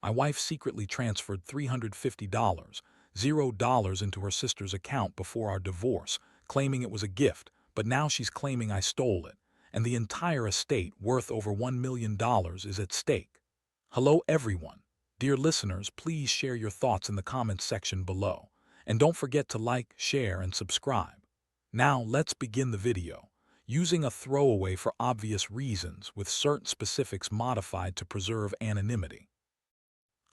My wife secretly transferred $350, $0 into her sister's account before our divorce, claiming it was a gift, but now she's claiming I stole it, and the entire estate worth over $1 million is at stake. Hello everyone. Dear listeners, please share your thoughts in the comments section below. And don't forget to like, share, and subscribe. Now let's begin the video. Using a throwaway for obvious reasons with certain specifics modified to preserve anonymity.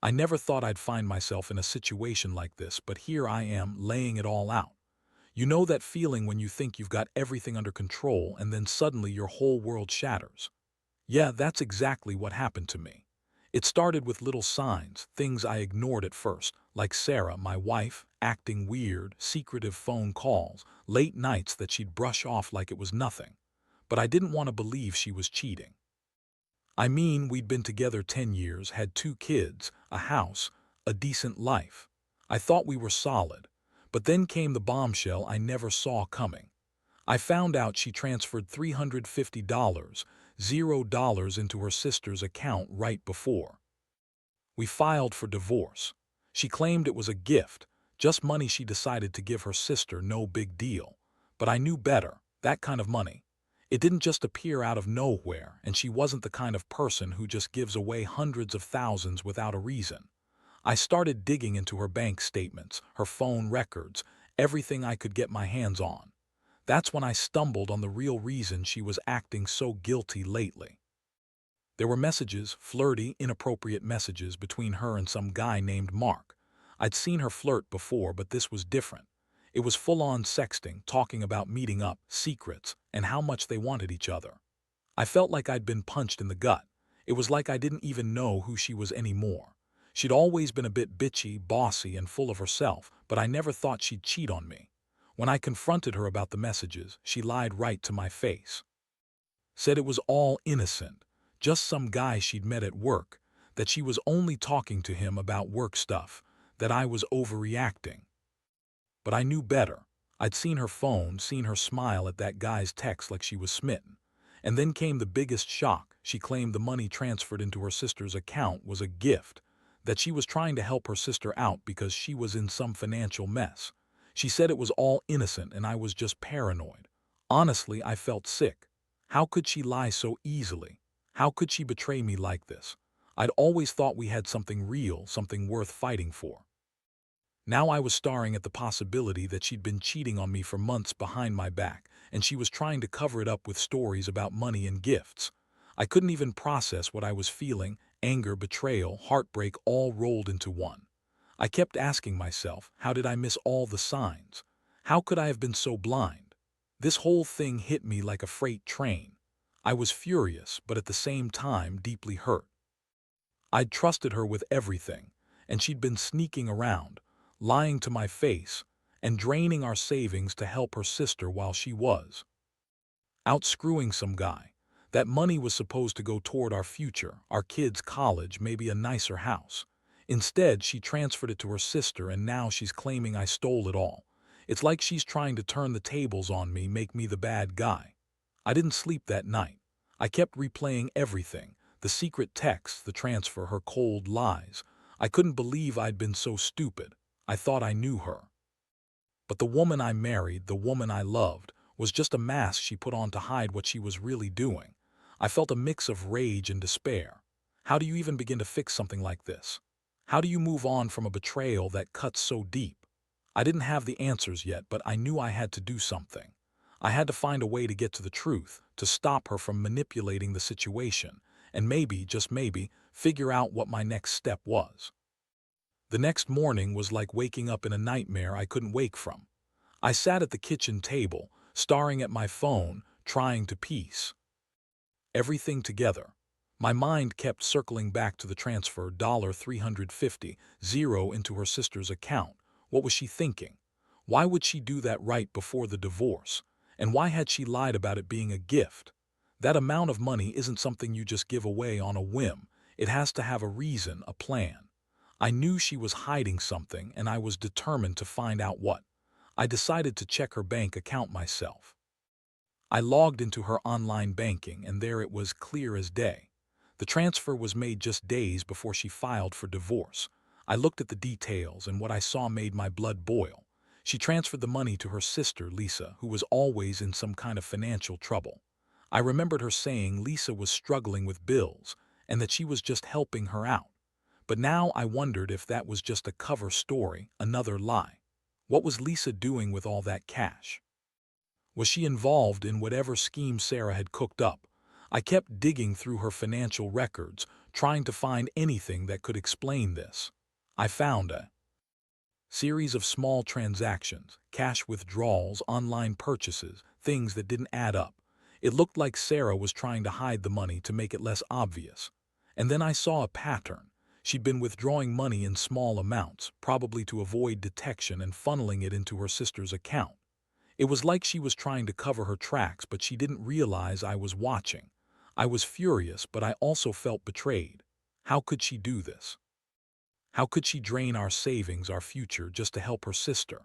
I never thought I'd find myself in a situation like this, but here I am laying it all out. You know that feeling when you think you've got everything under control and then suddenly your whole world shatters? Yeah, that's exactly what happened to me. It started with little signs, things I ignored at first, like Sarah, my wife, acting weird, secretive phone calls, late nights that she'd brush off like it was nothing. But I didn't want to believe she was cheating. I mean, we'd been together 10 years, had 2 kids, a house, a decent life. I thought we were solid. But then came the bombshell I never saw coming. I found out she transferred $350, $0 into her sister's account right before we filed for divorce. She claimed it was a gift, just money she decided to give her sister, no big deal. But I knew better, that kind of money. It didn't just appear out of nowhere, and she wasn't the kind of person who just gives away hundreds of thousands without a reason. I started digging into her bank statements, her phone records, everything I could get my hands on. That's when I stumbled on the real reason she was acting so guilty lately. There were messages, flirty, inappropriate messages between her and some guy named Mark. I'd seen her flirt before, but this was different. It was full-on sexting, talking about meeting up, secrets, and how much they wanted each other. I felt like I'd been punched in the gut. It was like I didn't even know who she was anymore. She'd always been a bit bitchy, bossy, and full of herself, but I never thought she'd cheat on me. When I confronted her about the messages, she lied right to my face. Said it was all innocent, just some guy she'd met at work, that she was only talking to him about work stuff, that I was overreacting. But I knew better. I'd seen her phone, seen her smile at that guy's text like she was smitten. And then came the biggest shock. She claimed the money transferred into her sister's account was a gift, that she was trying to help her sister out because she was in some financial mess. She said it was all innocent and I was just paranoid. Honestly, I felt sick. How could she lie so easily? How could she betray me like this? I'd always thought we had something real, something worth fighting for. Now I was staring at the possibility that she'd been cheating on me for months behind my back, and she was trying to cover it up with stories about money and gifts. I couldn't even process what I was feeling, anger, betrayal, heartbreak, all rolled into one. I kept asking myself, how did I miss all the signs? How could I have been so blind? This whole thing hit me like a freight train. I was furious, but at the same time deeply hurt. I'd trusted her with everything, and she'd been sneaking around, lying to my face, and draining our savings to help her sister while she was out screwing some guy. That money was supposed to go toward our future, our kids' college, maybe a nicer house. Instead, she transferred it to her sister, and now she's claiming I stole it all. It's like she's trying to turn the tables on me, make me the bad guy. I didn't sleep that night. I kept replaying everything, the secret texts, the transfer, her cold lies. I couldn't believe I'd been so stupid. I thought I knew her. But the woman I married, the woman I loved, was just a mask she put on to hide what she was really doing. I felt a mix of rage and despair. How do you even begin to fix something like this? How do you move on from a betrayal that cuts so deep? I didn't have the answers yet, but I knew I had to do something. I had to find a way to get to the truth, to stop her from manipulating the situation, and maybe, just maybe, figure out what my next step was. The next morning was like waking up in a nightmare I couldn't wake from. I sat at the kitchen table, staring at my phone, trying to piece everything together. My mind kept circling back to the transfer $350 into her sister's account. What was she thinking? Why would she do that right before the divorce? And why had she lied about it being a gift? That amount of money isn't something you just give away on a whim. It has to have a reason, a plan. I knew she was hiding something, and I was determined to find out what. I decided to check her bank account myself. I logged into her online banking, and there it was, clear as day. The transfer was made just days before she filed for divorce. I looked at the details, and what I saw made my blood boil. She transferred the money to her sister, Lisa, who was always in some kind of financial trouble. I remembered her saying Lisa was struggling with bills and that she was just helping her out. But now I wondered if that was just a cover story, another lie. What was Lisa doing with all that cash? Was she involved in whatever scheme Sarah had cooked up? I kept digging through her financial records, trying to find anything that could explain this. I found a series of small transactions, cash withdrawals, online purchases, things that didn't add up. It looked like Sarah was trying to hide the money to make it less obvious. And then I saw a pattern. She'd been withdrawing money in small amounts, probably to avoid detection, and funneling it into her sister's account. It was like she was trying to cover her tracks, but she didn't realize I was watching. I was furious, but I also felt betrayed. How could she do this? How could she drain our savings, our future, just to help her sister?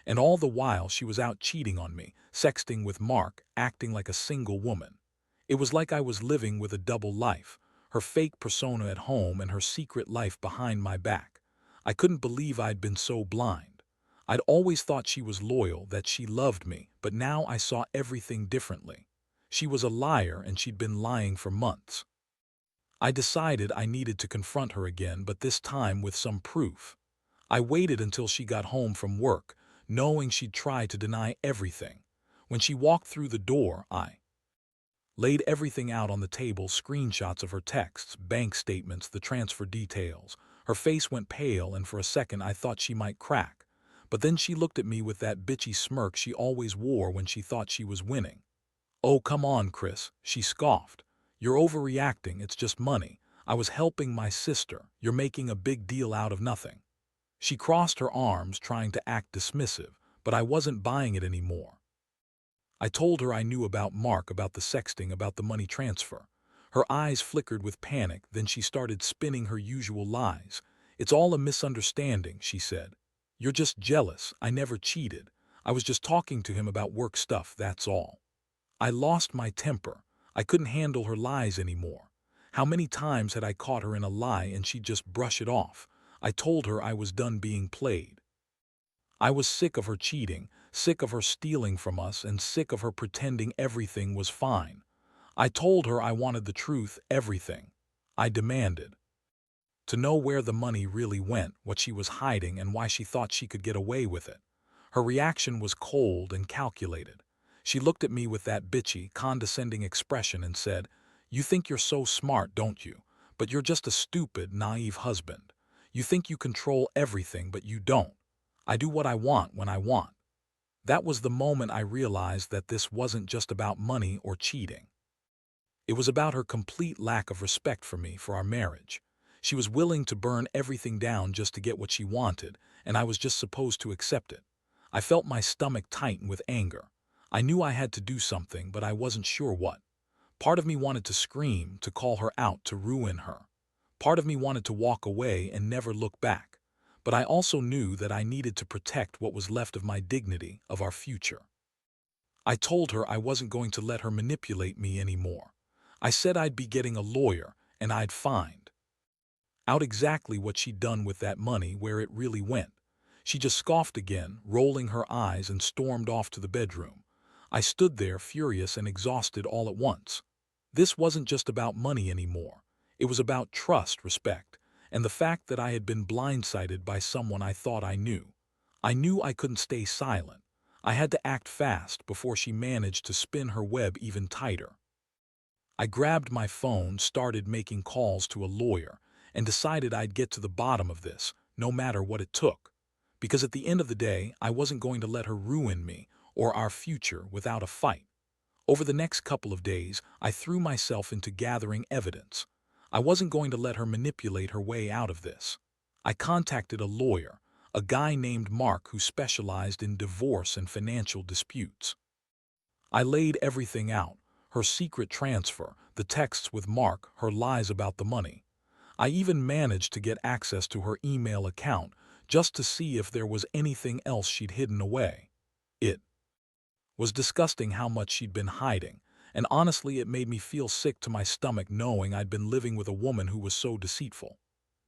And all the while she was out cheating on me, sexting with Mark, acting like a single woman. It was like I was living with a double life, her fake persona at home and her secret life behind my back. I couldn't believe I'd been so blind. I'd always thought she was loyal, that she loved me, but now I saw everything differently. She was a liar, and she'd been lying for months. I decided I needed to confront her again, but this time with some proof. I waited until she got home from work, knowing she'd try to deny everything. When she walked through the door, I laid everything out on the table, screenshots of her texts, bank statements, the transfer details. Her face went pale, and for a second I thought she might crack. But then she looked at me with that bitchy smirk she always wore when she thought she was winning. "Oh, come on, Chris," she scoffed. "You're overreacting, it's just money. I was helping my sister. You're making a big deal out of nothing." She crossed her arms, trying to act dismissive, but I wasn't buying it anymore. I told her I knew about Mark, about the sexting, about the money transfer. Her eyes flickered with panic, then she started spinning her usual lies. "It's all a misunderstanding," she said. "You're just jealous. I never cheated. I was just talking to him about work stuff, that's all." I lost my temper. I couldn't handle her lies anymore. How many times had I caught her in a lie and she'd just brush it off? I told her I was done being played. I was sick of her cheating, sick of her stealing from us, and sick of her pretending everything was fine. I told her I wanted the truth, everything. I demanded to know where the money really went, what she was hiding, and why she thought she could get away with it. Her reaction was cold and calculated. She looked at me with that bitchy, condescending expression and said, "You think you're so smart, don't you? But you're just a stupid, naive husband. You think you control everything, but you don't. I do what I want when I want." That was the moment I realized that this wasn't just about money or cheating. It was about her complete lack of respect for me, for our marriage. She was willing to burn everything down just to get what she wanted, and I was just supposed to accept it. I felt my stomach tighten with anger. I knew I had to do something, but I wasn't sure what. Part of me wanted to scream, to call her out, to ruin her. Part of me wanted to walk away and never look back. But I also knew that I needed to protect what was left of my dignity, of our future. I told her I wasn't going to let her manipulate me anymore. I said I'd be getting a lawyer, and I'd find out exactly what she'd done with that money, where it really went. She just scoffed again, rolling her eyes, and stormed off to the bedroom. I stood there, furious and exhausted all at once. This wasn't just about money anymore. It was about trust, respect, and the fact that I had been blindsided by someone I thought I knew. I knew I couldn't stay silent. I had to act fast before she managed to spin her web even tighter. I grabbed my phone, started making calls to a lawyer, and decided I'd get to the bottom of this, no matter what it took. Because at the end of the day, I wasn't going to let her ruin me or our future without a fight. Over the next couple of days, I threw myself into gathering evidence. I wasn't going to let her manipulate her way out of this. I contacted a lawyer, a guy named Mark who specialized in divorce and financial disputes. I laid everything out: her secret transfer, the texts with Mark, her lies about the money. I even managed to get access to her email account just to see if there was anything else she'd hidden away. It was disgusting how much she'd been hiding, and honestly it made me feel sick to my stomach knowing I'd been living with a woman who was so deceitful.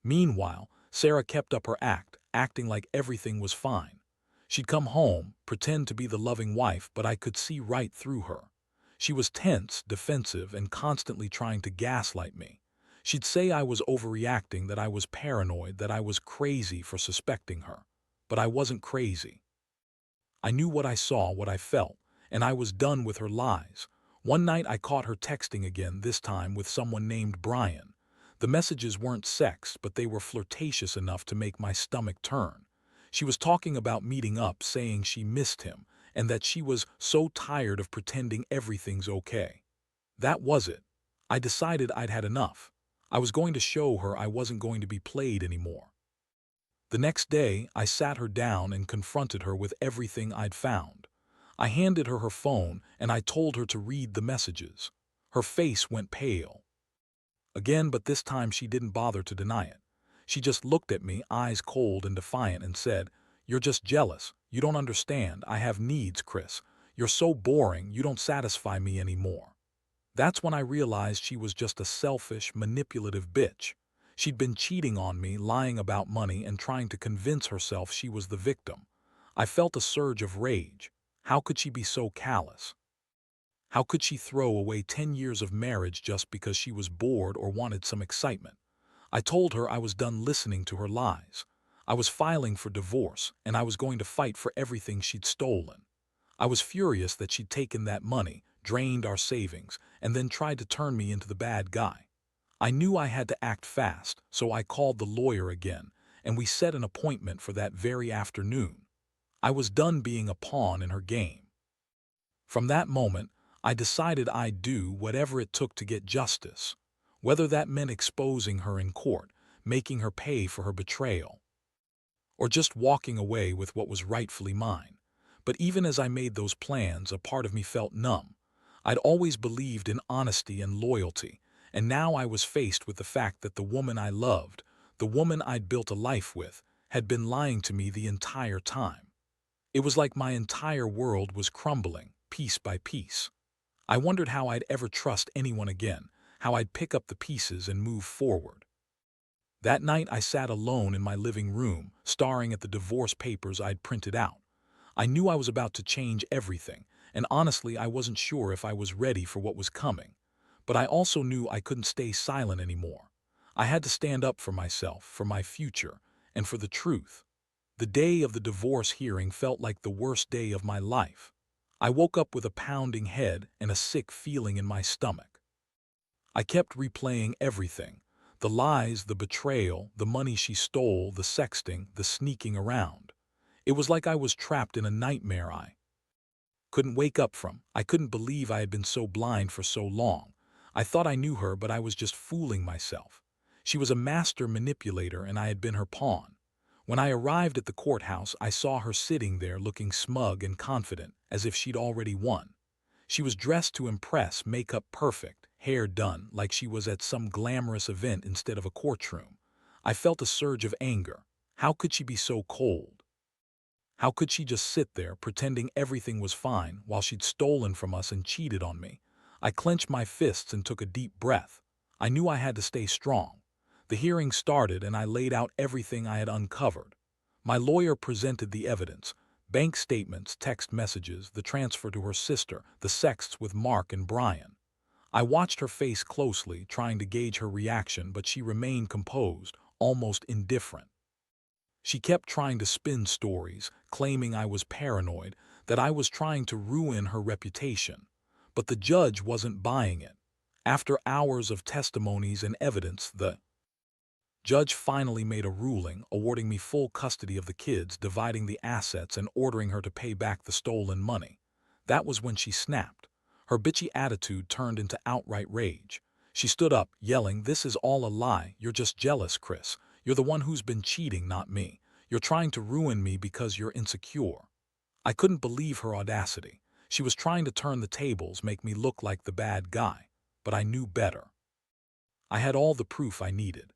Meanwhile, Sarah kept up her act, acting like everything was fine. She'd come home, pretend to be the loving wife, but I could see right through her. She was tense, defensive, and constantly trying to gaslight me. She'd say I was overreacting, that I was paranoid, that I was crazy for suspecting her. But I wasn't crazy. I knew what I saw, what I felt, and I was done with her lies. One night I caught her texting again, this time with someone named Brian. The messages weren't sex, but they were flirtatious enough to make my stomach turn. She was talking about meeting up, saying she missed him, and that she was so tired of pretending everything's okay. That was it. I decided I'd had enough. I was going to show her I wasn't going to be played anymore. The next day, I sat her down and confronted her with everything I'd found. I handed her her phone and I told her to read the messages. Her face went pale. Again, but this time she didn't bother to deny it. She just looked at me, eyes cold and defiant, and said, "You're just jealous. You don't understand. I have needs, Chris. You're so boring, you don't satisfy me anymore." That's when I realized she was just a selfish, manipulative bitch. She'd been cheating on me, lying about money, and trying to convince herself she was the victim. I felt a surge of rage. How could she be so callous? How could she throw away 10 years of marriage just because she was bored or wanted some excitement? I told her I was done listening to her lies. I was filing for divorce, and I was going to fight for everything she'd stolen. I was furious that she'd taken that money, drained our savings, and then tried to turn me into the bad guy. I knew I had to act fast, so I called the lawyer again, and we set an appointment for that very afternoon. I was done being a pawn in her game. From that moment, I decided I'd do whatever it took to get justice, whether that meant exposing her in court, making her pay for her betrayal, or just walking away with what was rightfully mine. But even as I made those plans, a part of me felt numb. I'd always believed in honesty and loyalty, and now I was faced with the fact that the woman I loved, the woman I'd built a life with, had been lying to me the entire time. It was like my entire world was crumbling, piece by piece. I wondered how I'd ever trust anyone again, how I'd pick up the pieces and move forward. That night I sat alone in my living room, staring at the divorce papers I'd printed out. I knew I was about to change everything, and honestly I wasn't sure if I was ready for what was coming. But I also knew I couldn't stay silent anymore. I had to stand up for myself, for my future, and for the truth. The day of the divorce hearing felt like the worst day of my life. I woke up with a pounding head and a sick feeling in my stomach. I kept replaying everything: the lies, the betrayal, the money she stole, the sexting, the sneaking around. It was like I was trapped in a nightmare I couldn't wake up from. I couldn't believe I had been so blind for so long. I thought I knew her, but I was just fooling myself. She was a master manipulator, and I had been her pawn. When I arrived at the courthouse, I saw her sitting there looking smug and confident, as if she'd already won. She was dressed to impress, makeup perfect, hair done, like she was at some glamorous event instead of a courtroom. I felt a surge of anger. How could she be so cold? How could she just sit there, pretending everything was fine, while she'd stolen from us and cheated on me? I clenched my fists and took a deep breath. I knew I had to stay strong. The hearing started, and I laid out everything I had uncovered. My lawyer presented the evidence: bank statements, text messages, the transfer to her sister, the sexts with Mark and Brian. I watched her face closely, trying to gauge her reaction, but she remained composed, almost indifferent. She kept trying to spin stories, claiming I was paranoid, that I was trying to ruin her reputation. But the judge wasn't buying it. After hours of testimonies and evidence, the judge finally made a ruling, awarding me full custody of the kids, dividing the assets, and ordering her to pay back the stolen money. That was when she snapped. Her bitchy attitude turned into outright rage. She stood up, yelling, "This is all a lie. You're just jealous, Chris. You're the one who's been cheating, not me. You're trying to ruin me because you're insecure." I couldn't believe her audacity. She was trying to turn the tables, make me look like the bad guy. But I knew better. I had all the proof I needed.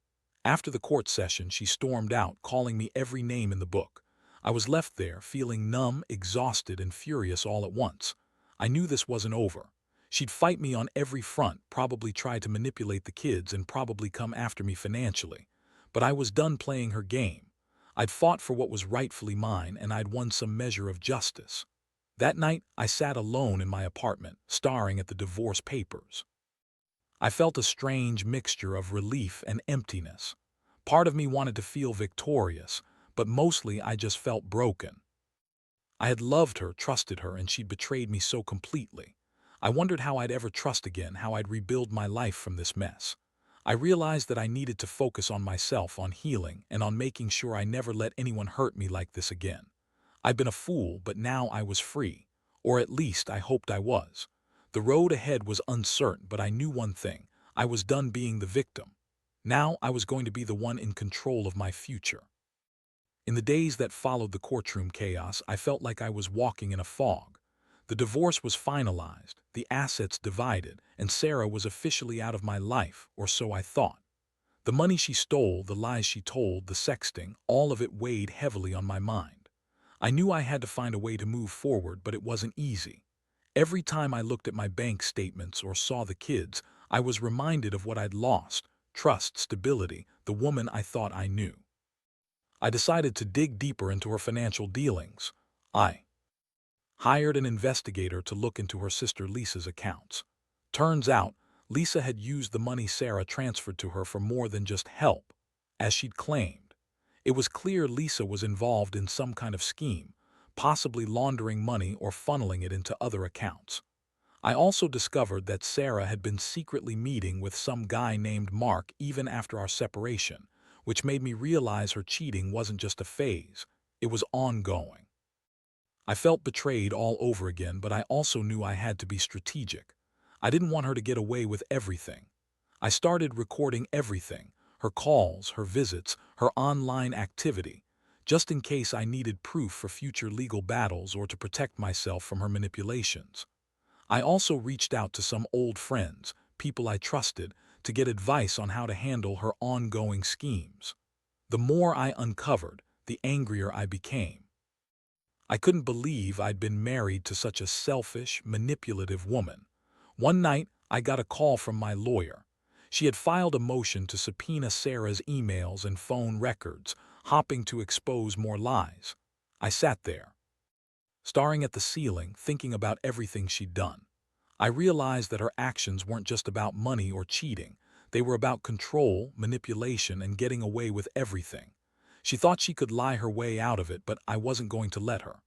After the court session, she stormed out, calling me every name in the book. I was left there, feeling numb, exhausted, and furious all at once. I knew this wasn't over. She'd fight me on every front, probably try to manipulate the kids, and probably come after me financially. But I was done playing her game. I'd fought for what was rightfully mine, and I'd won some measure of justice. That night, I sat alone in my apartment, staring at the divorce papers. I felt a strange mixture of relief and emptiness. Part of me wanted to feel victorious, but mostly I just felt broken. I had loved her, trusted her, and she'd betrayed me so completely. I wondered how I'd ever trust again, how I'd rebuild my life from this mess. I realized that I needed to focus on myself, on healing, and on making sure I never let anyone hurt me like this again. I'd been a fool, but now I was free. Or at least I hoped I was. The road ahead was uncertain, but I knew one thing. I was done being the victim. Now I was going to be the one in control of my future. In the days that followed the courtroom chaos, I felt like I was walking in a fog. The divorce was finalized, the assets divided, and Sarah was officially out of my life, or so I thought. The money she stole, the lies she told, the sexting, all of it weighed heavily on my mind. I knew I had to find a way to move forward, but it wasn't easy. Every time I looked at my bank statements or saw the kids, I was reminded of what I'd lost: trust, stability, the woman I thought I knew. I decided to dig deeper into her financial dealings. I hired an investigator to look into her sister Lisa's accounts. Turns out, Lisa had used the money Sarah transferred to her for more than just help, as she'd claimed. It was clear Lisa was involved in some kind of scheme, possibly laundering money or funneling it into other accounts. I also discovered that Sarah had been secretly meeting with some guy named Mark even after our separation, which made me realize her cheating wasn't just a phase, it was ongoing. I felt betrayed all over again, but I also knew I had to be strategic. I didn't want her to get away with everything. I started recording everything: her calls, her visits, her online activity, just in case I needed proof for future legal battles or to protect myself from her manipulations. I also reached out to some old friends, people I trusted, to get advice on how to handle her ongoing schemes. The more I uncovered, the angrier I became. I couldn't believe I'd been married to such a selfish, manipulative woman. One night, I got a call from my lawyer. She had filed a motion to subpoena Sarah's emails and phone records, hoping to expose more lies. I sat there, staring at the ceiling, thinking about everything she'd done. I realized that her actions weren't just about money or cheating. They were about control, manipulation, and getting away with everything. She thought she could lie her way out of it, but I wasn't going to let her.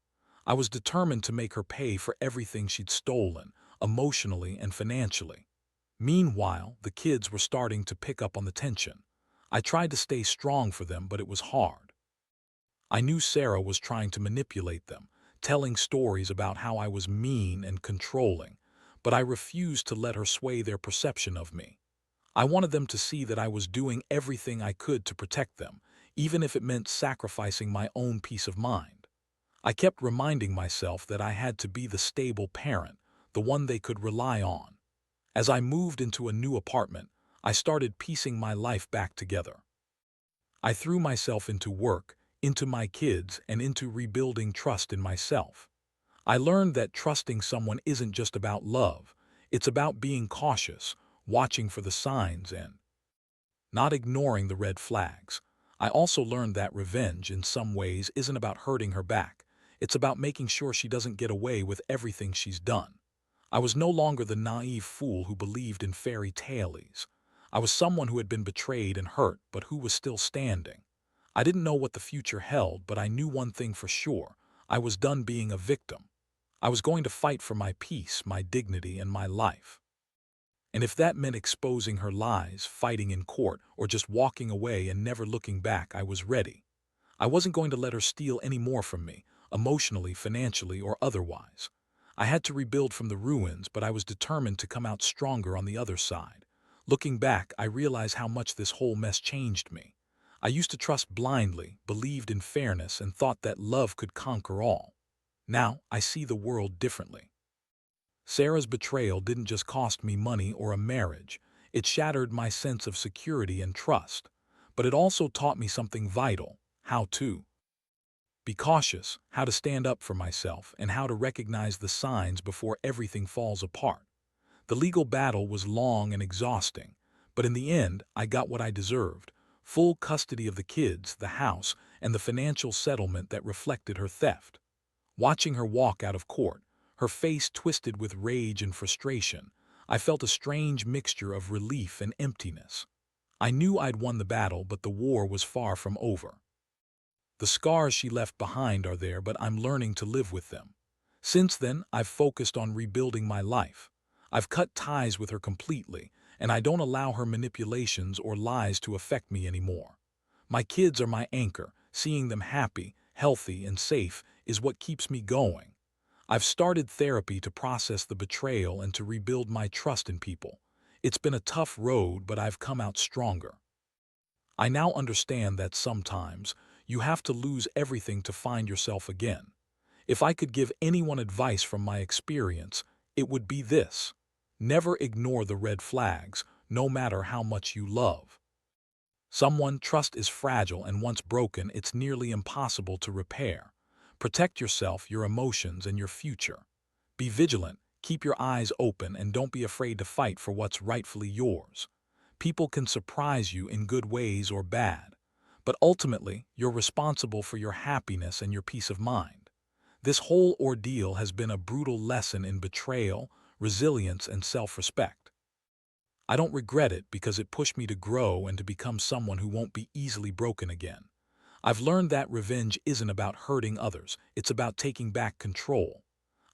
I was determined to make her pay for everything she'd stolen, emotionally and financially. Meanwhile, the kids were starting to pick up on the tension. I tried to stay strong for them, but it was hard. I knew Sarah was trying to manipulate them, telling stories about how I was mean and controlling, but I refused to let her sway their perception of me. I wanted them to see that I was doing everything I could to protect them, even if it meant sacrificing my own peace of mind. I kept reminding myself that I had to be the stable parent, the one they could rely on. As I moved into a new apartment, I started piecing my life back together. I threw myself into work, into my kids, and into rebuilding trust in myself. I learned that trusting someone isn't just about love, it's about being cautious, watching for the signs, and not ignoring the red flags. I also learned that revenge, in some ways, isn't about hurting her back. It's about making sure she doesn't get away with everything she's done. I was no longer the naive fool who believed in fairy tales. I was someone who had been betrayed and hurt, but who was still standing. I didn't know what the future held, but I knew one thing for sure: I was done being a victim. I was going to fight for my peace, my dignity, and my life. And if that meant exposing her lies, fighting in court, or just walking away and never looking back, I was ready. I wasn't going to let her steal any more from me, emotionally, financially, or otherwise. I had to rebuild from the ruins, but I was determined to come out stronger on the other side. Looking back, I realized how much this whole mess changed me. I used to trust blindly, believed in fairness, and thought that love could conquer all. Now, I see the world differently. Sarah's betrayal didn't just cost me money or a marriage. It shattered my sense of security and trust. But it also taught me something vital: how to be cautious, how to stand up for myself, and how to recognize the signs before everything falls apart. The legal battle was long and exhausting, but in the end, I got what I deserved: full custody of the kids, the house, and the financial settlement that reflected her theft. Watching her walk out of court, her face twisted with rage and frustration, I felt a strange mixture of relief and emptiness. I knew I'd won the battle, but the war was far from over. The scars she left behind are there, but I'm learning to live with them. Since then, I've focused on rebuilding my life. I've cut ties with her completely, and I don't allow her manipulations or lies to affect me anymore. My kids are my anchor. Seeing them happy, healthy, and safe is what keeps me going. I've started therapy to process the betrayal and to rebuild my trust in people. It's been a tough road, but I've come out stronger. I now understand that sometimes you have to lose everything to find yourself again. If I could give anyone advice from my experience, it would be this: never ignore the red flags, no matter how much you love someone. Trust is fragile, and once broken, it's nearly impossible to repair. Protect yourself, your emotions, and your future. Be vigilant, keep your eyes open, and don't be afraid to fight for what's rightfully yours. People can surprise you in good ways or bad, but ultimately, you're responsible for your happiness and your peace of mind. This whole ordeal has been a brutal lesson in betrayal, resilience, and self-respect. I don't regret it because it pushed me to grow and to become someone who won't be easily broken again. I've learned that revenge isn't about hurting others, it's about taking back control.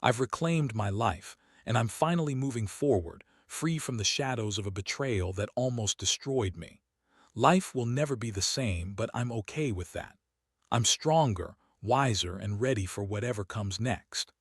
I've reclaimed my life, and I'm finally moving forward, free from the shadows of a betrayal that almost destroyed me. Life will never be the same, but I'm okay with that. I'm stronger, wiser, and ready for whatever comes next.